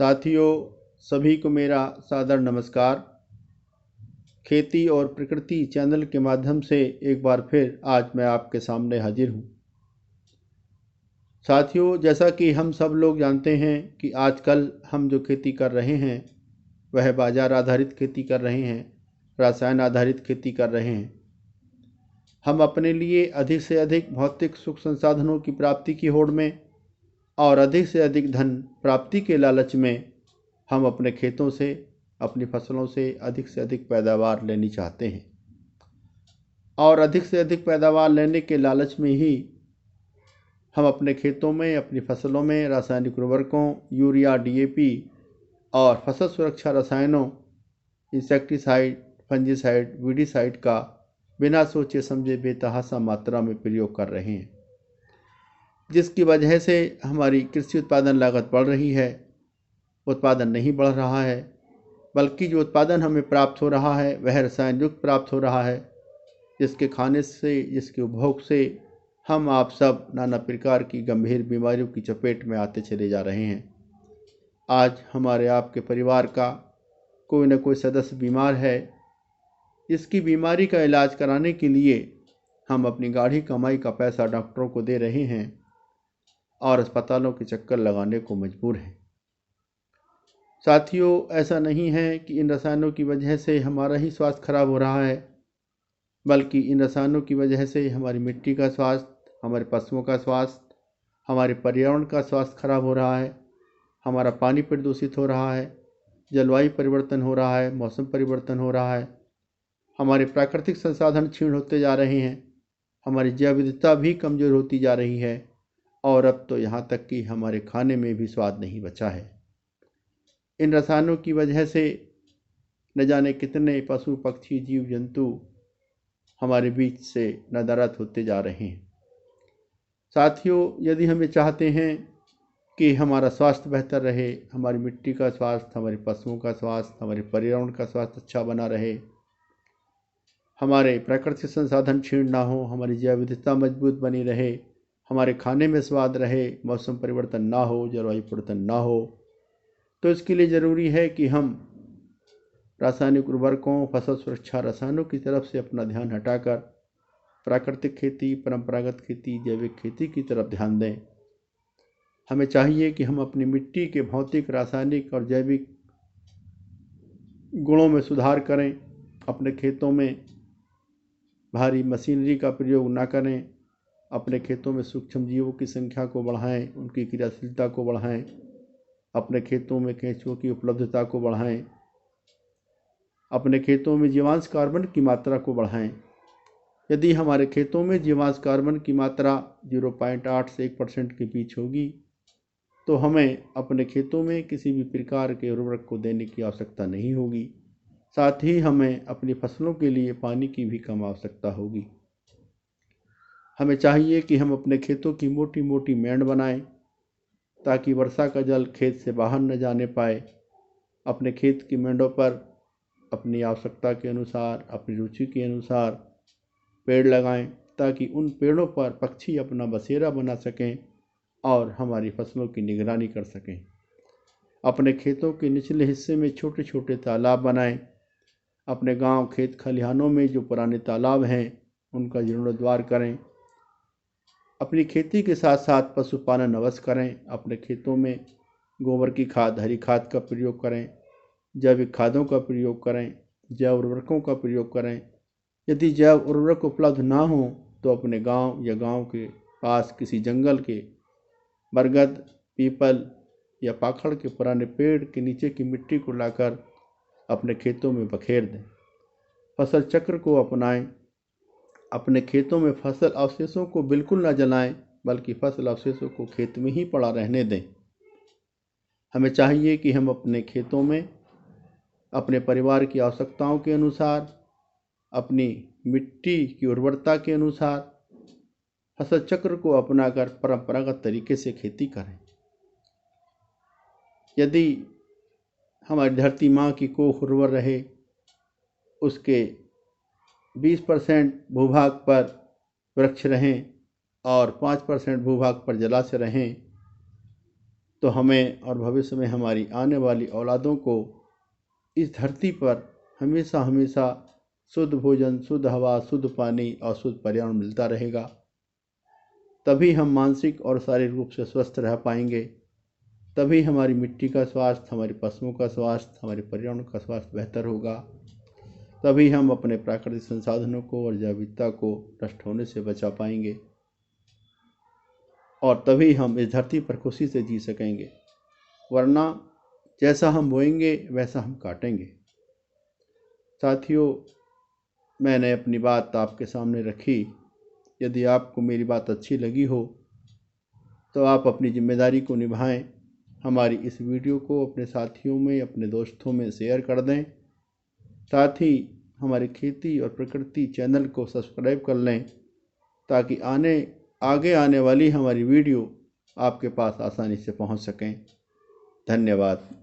साथियों, सभी को मेरा सादर नमस्कार। खेती और प्रकृति चैनल के माध्यम से एक बार फिर आज मैं आपके सामने हाजिर हूँ। साथियों, जैसा कि हम सब लोग जानते हैं कि आजकल हम जो खेती कर रहे हैं वह बाजार आधारित खेती कर रहे हैं, रसायन आधारित खेती कर रहे हैं। हम अपने लिए अधिक से अधिक भौतिक सुख संसाधनों की प्राप्ति की होड़ में और अधिक से अधिक धन प्राप्ति के लालच में हम अपने खेतों से, अपनी फसलों से अधिक पैदावार लेनी चाहते हैं और अधिक से अधिक पैदावार लेने के लालच में ही हम अपने खेतों में, अपनी फसलों में रासायनिक उर्वरकों, यूरिया, डीएपी और फसल सुरक्षा रसायनों, इंसेक्टिसाइड, फंजीसाइड, वीडीसाइड का बिना सोचे समझे बेतहाशा मात्रा में प्रयोग कर रहे हैं, जिसकी वजह से हमारी कृषि उत्पादन लागत बढ़ रही है। उत्पादन नहीं बढ़ रहा है, बल्कि जो उत्पादन हमें प्राप्त हो रहा है वह रसायन युक्त प्राप्त हो रहा है, जिसके खाने से, जिसके उपभोग से हम आप सब नाना प्रकार की गंभीर बीमारियों की चपेट में आते चले जा रहे हैं। आज हमारे आपके परिवार का कोई न कोई सदस्य बीमार है। इसकी बीमारी का इलाज कराने के लिए हम अपनी गाढ़ी कमाई का पैसा डॉक्टरों को दे रहे हैं और अस्पतालों के चक्कर लगाने को मजबूर हैं। साथियों, ऐसा नहीं है कि इन रसायनों की वजह से हमारा ही स्वास्थ्य खराब हो रहा है, बल्कि इन रसायनों की वजह से हमारी मिट्टी का स्वास्थ्य, हमारे पशुओं का स्वास्थ्य, हमारे पर्यावरण का स्वास्थ्य खराब हो रहा है। हमारा पानी प्रदूषित हो रहा है, जलवायु परिवर्तन हो रहा है, मौसम परिवर्तन हो रहा है, हमारे प्राकृतिक संसाधन क्षीण होते जा रहे हैं, हमारी जैव विविधता भी कमज़ोर होती जा रही है और अब तो यहाँ तक कि हमारे खाने में भी स्वाद नहीं बचा है। इन रसायनों की वजह से न जाने कितने पशु, पक्षी, जीव जंतु हमारे बीच से नदारद होते जा रहे हैं। साथियों, यदि हम ये चाहते हैं कि हमारा स्वास्थ्य बेहतर रहे, हमारी मिट्टी का स्वास्थ्य, हमारे पशुओं का स्वास्थ्य, हमारे पर्यावरण का स्वास्थ्य अच्छा बना रहे, हमारे प्राकृतिक संसाधन क्षीण ना हो, हमारी जैव विविधता मजबूत बनी रहे, हमारे खाने में स्वाद रहे, मौसम परिवर्तन ना हो, जलवायु परिवर्तन ना हो, तो इसके लिए ज़रूरी है कि हम रासायनिक उर्वरकों, फसल सुरक्षा रसायनों की तरफ से अपना ध्यान हटाकर प्राकृतिक खेती, परंपरागत खेती, जैविक खेती की तरफ ध्यान दें। हमें चाहिए कि हम अपनी मिट्टी के भौतिक, रासायनिक और जैविक गुणों में सुधार करें। अपने खेतों में भारी मशीनरी का प्रयोग ना करें। अपने खेतों में सूक्ष्म जीवों की संख्या को बढ़ाएं, उनकी क्रियाशीलता को बढ़ाएं। अपने खेतों में केंचुओं की उपलब्धता को बढ़ाएं। अपने खेतों में जीवांश कार्बन की मात्रा को बढ़ाएं। यदि हमारे खेतों में जीवांश कार्बन की मात्रा 0.8 से 1% के बीच होगी तो हमें अपने खेतों में किसी भी प्रकार के उर्वरक को देने की आवश्यकता नहीं होगी। साथ ही हमें अपनी फसलों के लिए पानी की भी कम आवश्यकता होगी। हमें चाहिए कि हम अपने खेतों की मोटी मोटी मेंढ बनाएं ताकि वर्षा का जल खेत से बाहर न जाने पाए। अपने खेत की मेंढों पर अपनी आवश्यकता के अनुसार, अपनी रुचि के अनुसार पेड़ लगाएं ताकि उन पेड़ों पर पक्षी अपना बसेरा बना सकें और हमारी फसलों की निगरानी कर सकें। अपने खेतों के निचले हिस्से में छोटे छोटे तालाब बनाएं। अपने गांव, खेत खलिहानों में जो पुराने तालाब हैं उनका जीर्णोद्धार करें। अपनी खेती के साथ साथ पशुपालन अवश्य करें। अपने खेतों में गोबर की खाद, हरी खाद का प्रयोग करें, जैविक खादों का प्रयोग करें, जैव उर्वरकों का प्रयोग करें। यदि जैव उर्वरक उपलब्ध ना हो तो अपने गांव या गांव के पास किसी जंगल के बरगद, पीपल या पाखड़ के पुराने पेड़ के नीचे की मिट्टी को लाकर अपने खेतों में बखेर दें। फसल चक्र को अपनाएं। अपने खेतों में फसल अवशेषों को बिल्कुल न जलाएं, बल्कि फसल अवशेषों को खेत में ही पड़ा रहने दें। हमें चाहिए कि हम अपने खेतों में अपने परिवार की आवश्यकताओं के अनुसार, अपनी मिट्टी की उर्वरता के अनुसार फसल चक्र को अपनाकर परंपरागत तरीके से खेती करें। यदि हमारी धरती माँ की कोख उर्वर रहे, उसके 20% भूभाग पर वृक्ष रहें और 5% भूभाग पर जलाशय रहें, तो हमें और भविष्य में हमारी आने वाली औलादों को इस धरती पर हमेशा हमेशा शुद्ध भोजन, शुद्ध हवा, शुद्ध पानी और शुद्ध पर्यावरण मिलता रहेगा। तभी हम मानसिक और शारीरिक रूप से स्वस्थ रह पाएंगे। तभी हमारी मिट्टी का स्वास्थ्य, हमारी पशुओं का स्वास्थ्य, हमारे पर्यावरण का स्वास्थ्य बेहतर होगा। तभी हम अपने प्राकृतिक संसाधनों को और जैव विविधता को नष्ट होने से बचा पाएंगे और तभी हम इस धरती पर खुशी से जी सकेंगे। वरना जैसा हम बोएंगे वैसा हम काटेंगे। साथियों, मैंने अपनी बात आपके सामने रखी। यदि आपको मेरी बात अच्छी लगी हो तो आप अपनी जिम्मेदारी को निभाएं। हमारी इस वीडियो को अपने साथियों में, अपने दोस्तों में शेयर कर दें। साथ ही हमारे खेती और प्रकृति चैनल को सब्सक्राइब कर लें ताकि आगे आने वाली हमारी वीडियो आपके पास आसानी से पहुंच सकें। धन्यवाद।